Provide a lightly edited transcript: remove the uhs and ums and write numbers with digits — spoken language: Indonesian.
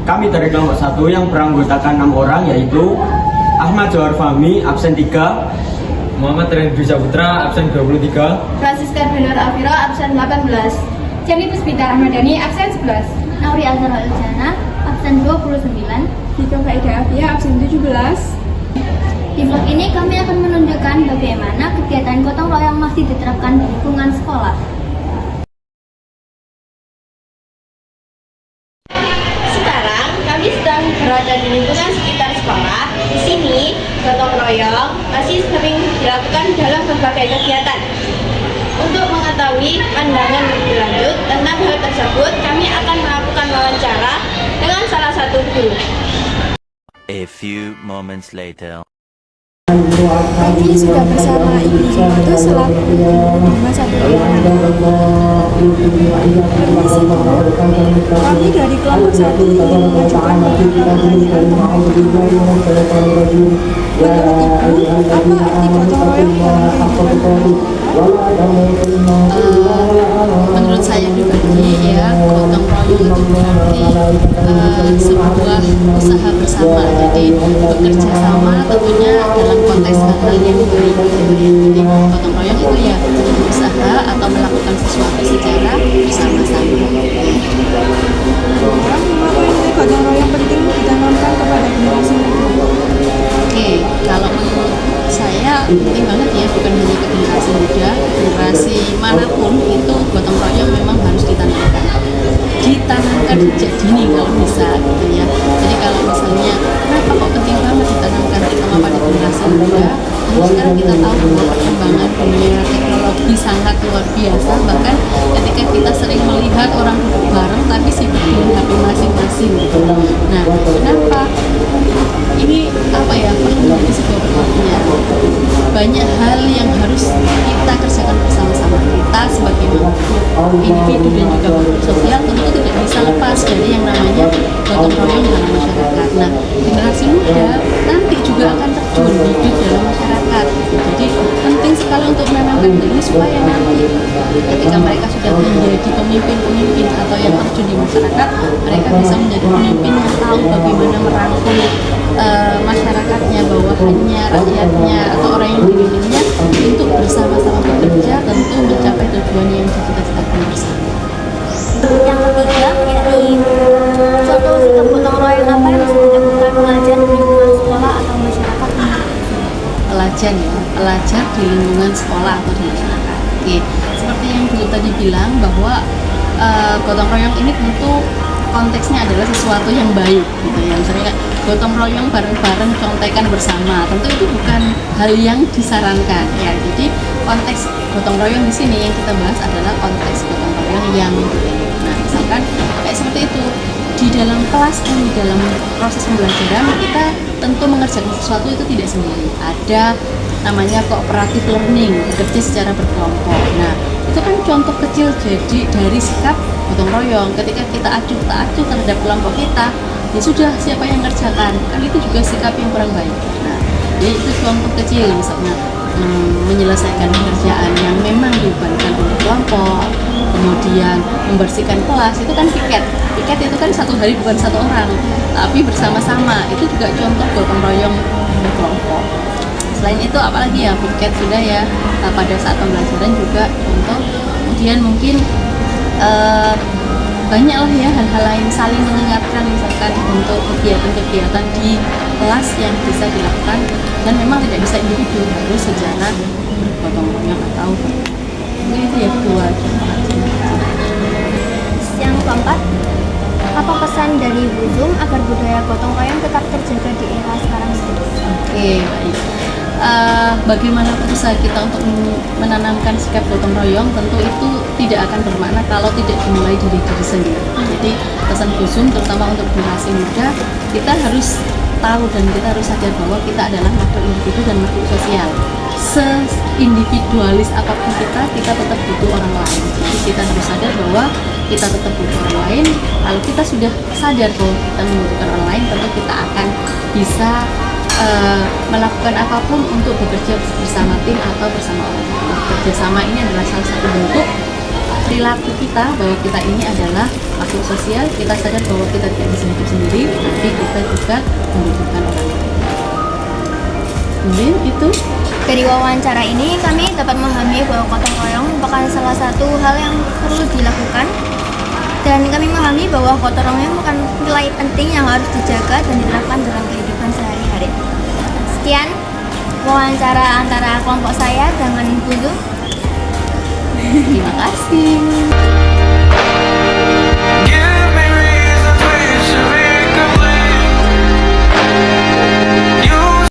Kami dari kelompok 1 yang beranggotakan 6 orang, yaitu Ahmad Johar Fahmi, absen 3, Muhammad Rendra Saputra, absen 23, Francisca Benar Afira, absen 18, Jenny Puspita Ahmadani, absen 11, Nauri Azhar Aljana, absen 29. Dika Faida Afia, absen 17. Di vlog ini kami akan menunjukkan bagaimana kegiatan gotong royong masih diterapkan di lingkungan sekolah. Sekarang kami sedang berada di lingkungan sekitar sekolah. Di sini gotong royong masih sering dilakukan dalam berbagai kegiatan. Untuk mengetahui pandangan lebih lanjut tentang hal tersebut, kami akan melakukan wawancara dengan salah satu guru. A few moments later. Kami sudah bersama Ibu Sumarto selaku masa perjuangan. Permisi Bu, kami dari kelompok 1 ingin mengajukan beberapa pertanyaan tentang gotong royong. Menurut Ibu, apa arti gotong royong dalam kehidupan Menurut saya pribadi ya, gotong royong itu berarti sebuah usaha bersama, jadi bekerja sama tentunya dalam konteks hal-hal yang baik. Jadi gotong royong itu ya usaha atau melakukan sesuatu secara bersama-sama. Mengapa nilai gotong royong penting ditanamkan kepada generasi muda? Oke, kalau menurut saya penting banget ya, bukan hanya ke generasi muda, generasi manapun itu gotong royong memang harus ditanamkan sejak dini kalau bisa gitu ya. Jadi kalau misalnya kenapa kok penting banget ditanamkan terutama pada generasi muda, karena sekarang kita tahu bahwa perkembangan dunia teknologi sangat luar biasa, bahkan ketika kita sering melihat orang duduk bareng tapi sibuk dengan HP masing-masing gitu. Nah, kenapa ini apa ya, perlu menjadi sebuah perhatian. Banyak hal yang harus kita kerjakan bersama-sama. Kita sebagai makhluk individu dan juga makhluk sosial tentu tidak bisa lepas dari yang namanya gotong royong dalam masyarakat. Nah, generasi muda nanti juga akan terjun hidup dalam masyarakat. Jadi penting sekali untuk menanamkan ini supaya nanti ketika mereka sudah menjadi pemimpin-pemimpin atau yang terjun di masyarakat, mereka bisa menjadi pemimpin yang tahu bagaimana merangkul masyarakatnya, bawahannya, rakyatnya, atau orang yang dipimpinnya untuk bersama-sama bekerja tentu mencapai tujuan yang dicita-citakan bersama. Yang ketiga, yakni contoh sikap gotong royong apa yang bisa dilakukan pelajar di lingkungan sekolah atau masyarakat. Pelajar ya, pelajar di lingkungan sekolah atau di masyarakat. Oke, seperti yang dulu tadi bilang bahwa gotong royong ini tentu konteksnya adalah sesuatu yang baik gitu ya. Misalnya gotong royong bareng-bareng contekan bersama, tentu itu bukan hal yang disarankan ya. Jadi konteks gotong royong di sini yang kita bahas adalah konteks gotong royong yang nah, misalkan kayak seperti itu di dalam kelas dan di dalam proses pembelajaran kita tentu mengerjakan sesuatu itu tidak sendiri. Ada namanya cooperative learning, bekerja secara berkelompok. Nah, itu kan contoh kecil jadi dari sikap gotong royong. Ketika kita acuh tak acuh terhadap kelompok kita, ya sudah, siapa yang kerjakan, kan itu juga sikap yang kurang baik. Nah, jadi itu contoh kecil misalnya menyelesaikan pekerjaan yang memang dibebankan oleh kelompok, kemudian membersihkan kelas, itu kan piket itu kan satu hari bukan satu orang, tapi bersama-sama, itu juga contoh gotong royong berkelompok. Selain itu apalagi ya, piket sudah ya, pada saat pembelajaran juga contoh. Kemudian mungkin banyak lah ya hal-hal lain, saling mengingatkan misalkan untuk kegiatan-kegiatan di kelas yang bisa dilakukan dan memang tidak bisa individu, harus secara bergotong royong atau mungkin itu ya kedua. Yang keempat, apa pesan dari Bu Zum agar budaya gotong royong tetap terjaga di era sekarang ini? Oke, baik. Bagaimanapun usaha kita untuk menanamkan sikap gotong royong, tentu itu tidak akan bermakna kalau tidak dimulai dari diri sendiri. Jadi pesan Bu Zum terutama untuk generasi muda, kita harus tahu dan kita harus sadar bahwa kita adalah makhluk individu dan makhluk sosial. Seindividualis apapun kita tetap butuh orang lain. Jadi kita harus sadar bahwa kita tetap butuh orang lain. Kalau kita sudah sadar bahwa kita membutuhkan orang lain, tentu kita akan bisa melakukan apapun untuk bekerja bersama tim atau bersama orang lain. Kerjasama ini adalah salah satu bentuk perilaku kita bahwa kita ini adalah makhluk sosial, kita sadar bahwa kita tidak bisa hidup sendiri, tapi kita juga membutuhkan orang lain. Mungkin itu. Dari wawancara ini kami dapat memahami bahwa gotong royong merupakan salah satu hal yang perlu dilakukan, dan kami memahami bahwa gotong royong merupakan nilai penting yang harus dijaga dan diterapkan dalam kehidupan sehari-hari. Sekian wawancara antara kelompok saya dengan Bulu. Terima kasih.